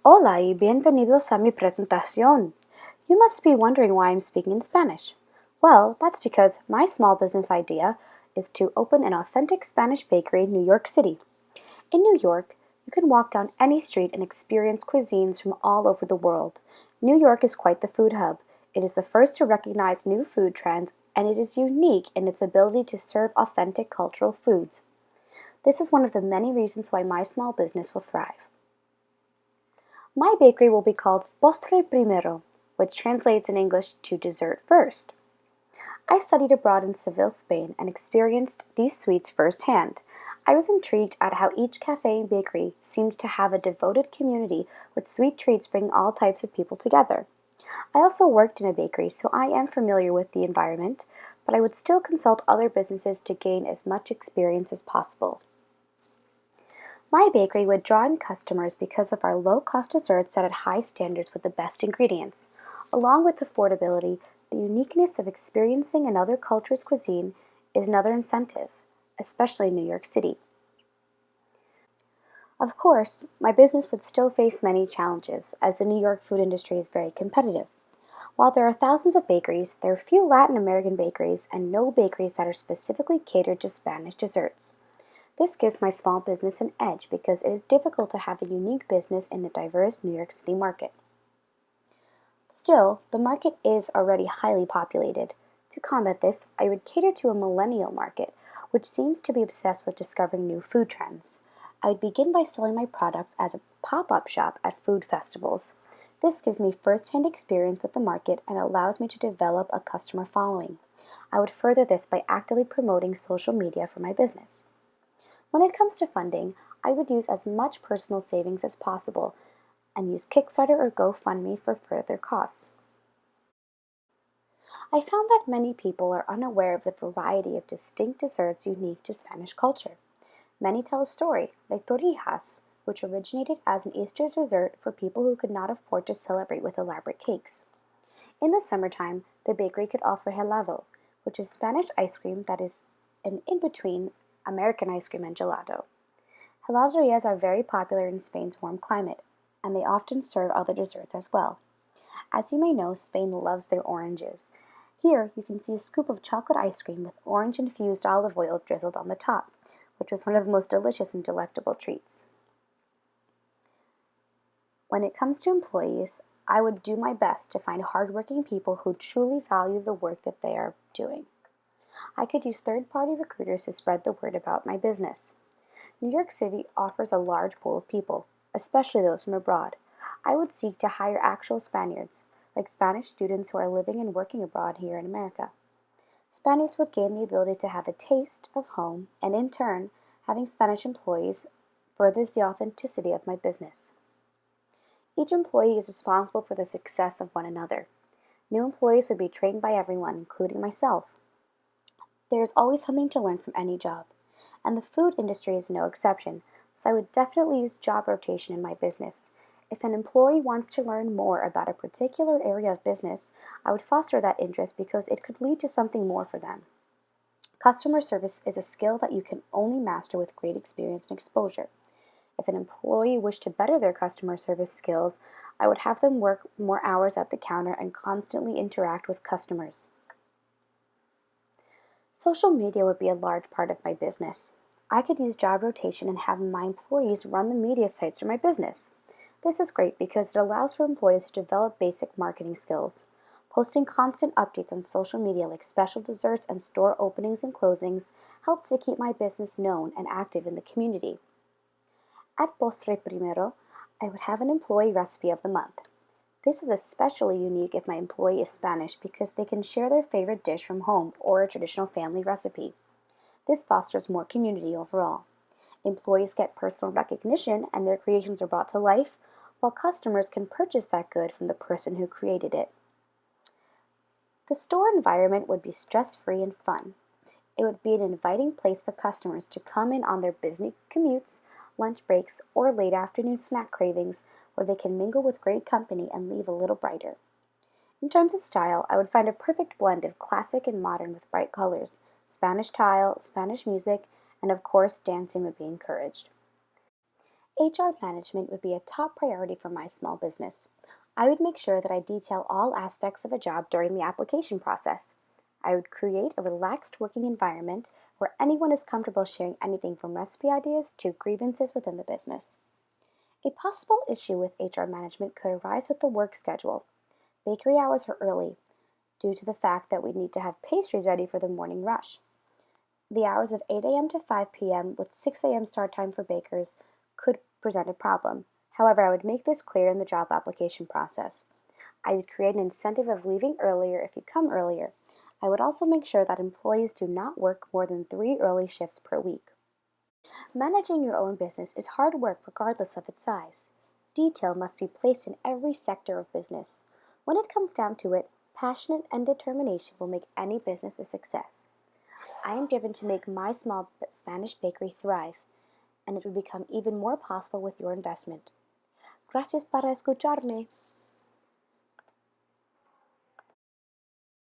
Hola y bienvenidos a mi presentación. You must be wondering why I'm speaking in Spanish. Well, that's because my small business idea is to open an authentic Spanish bakery in New York City. In New York, you can walk down any street and experience cuisines from all over the world. New York is quite the food hub. It is the first to recognize new food trends, and it is unique in its ability to serve authentic cultural foods. This is one of the many reasons why my small business will thrive. My bakery will be called Postre Primero, which translates in English to dessert first. I studied abroad in Seville, Spain, and experienced these sweets firsthand. I was intrigued at how each cafe and bakery seemed to have a devoted community with sweet treats bringing all types of people together. I also worked in a bakery, so I am familiar with the environment, but I would still consult other businesses to gain as much experience as possible. My bakery would draw in customers because of our low-cost desserts set at high standards with the best ingredients. Along with affordability, the uniqueness of experiencing another culture's cuisine is another incentive, especially in New York City. Of course, my business would still face many challenges, as the New York food industry is very competitive. While there are thousands of bakeries, there are few Latin American bakeries and no bakeries that are specifically catered to Spanish desserts. This gives my small business an edge because it is difficult to have a unique business in the diverse New York City market. Still, the market is already highly populated. To combat this, I would cater to a millennial market, which seems to be obsessed with discovering new food trends. I would begin by selling my products as a pop-up shop at food festivals. This gives me first-hand experience with the market and allows me to develop a customer following. I would further this by actively promoting social media for my business. When it comes to funding, I would use as much personal savings as possible and use Kickstarter or GoFundMe for further costs. I found that many people are unaware of the variety of distinct desserts unique to Spanish culture. Many tell a story, like torrijas, which originated as an Easter dessert for people who could not afford to celebrate with elaborate cakes. In the summertime, the bakery could offer helado, which is Spanish ice cream that is an in-between American ice cream and gelato. Heladerías are very popular in Spain's warm climate, and they often serve other desserts as well. As you may know, Spain loves their oranges. Here, you can see a scoop of chocolate ice cream with orange-infused olive oil drizzled on the top, which was one of the most delicious and delectable treats. When it comes to employees, I would do my best to find hardworking people who truly value the work that they are doing. I could use third-party recruiters to spread the word about my business. New York City offers a large pool of people, especially those from abroad. I would seek to hire actual Spaniards, like Spanish students who are living and working abroad here in America. Spaniards would gain the ability to have a taste of home, and in turn, having Spanish employees furthers the authenticity of my business. Each employee is responsible for the success of one another. New employees would be trained by everyone, including myself. There is always something to learn from any job, and the food industry is no exception, so I would definitely use job rotation in my business. If an employee wants to learn more about a particular area of business, I would foster that interest because it could lead to something more for them. Customer service is a skill that you can only master with great experience and exposure. If an employee wished to better their customer service skills, I would have them work more hours at the counter and constantly interact with customers. Social media would be a large part of my business. I could use job rotation and have my employees run the media sites for my business. This is great because it allows for employees to develop basic marketing skills. Posting constant updates on social media like special desserts and store openings and closings helps to keep my business known and active in the community. At Postre Primero, I would have an employee recipe of the month. This is especially unique if my employee is Spanish because they can share their favorite dish from home or a traditional family recipe. This fosters more community overall. Employees get personal recognition and their creations are brought to life, while customers can purchase that good from the person who created it. The store environment would be stress-free and fun. It would be an inviting place for customers to come in on their busy commutes, lunch breaks, or late afternoon snack cravings where they can mingle with great company and leave a little brighter. In terms of style, I would find a perfect blend of classic and modern with bright colors, Spanish tile, Spanish music, and of course dancing would be encouraged. HR management would be a top priority for my small business. I would make sure that I detail all aspects of a job during the application process. I would create a relaxed working environment where anyone is comfortable sharing anything from recipe ideas to grievances within the business. A possible issue with HR management could arise with the work schedule. Bakery hours are early, due to the fact that we need to have pastries ready for the morning rush. The hours of 8 a.m. to 5 p.m. with 6 a.m. start time for bakers could present a problem. However, I would make this clear in the job application process. I would create an incentive of leaving earlier if you come earlier. I would also make sure that employees do not work more than 3 early shifts per week. Managing your own business is hard work regardless of its size. Detail must be placed in every sector of business. When it comes down to it, passion and determination will make any business a success. I am driven to make my small Spanish bakery thrive, and it will become even more possible with your investment. Gracias para escucharme.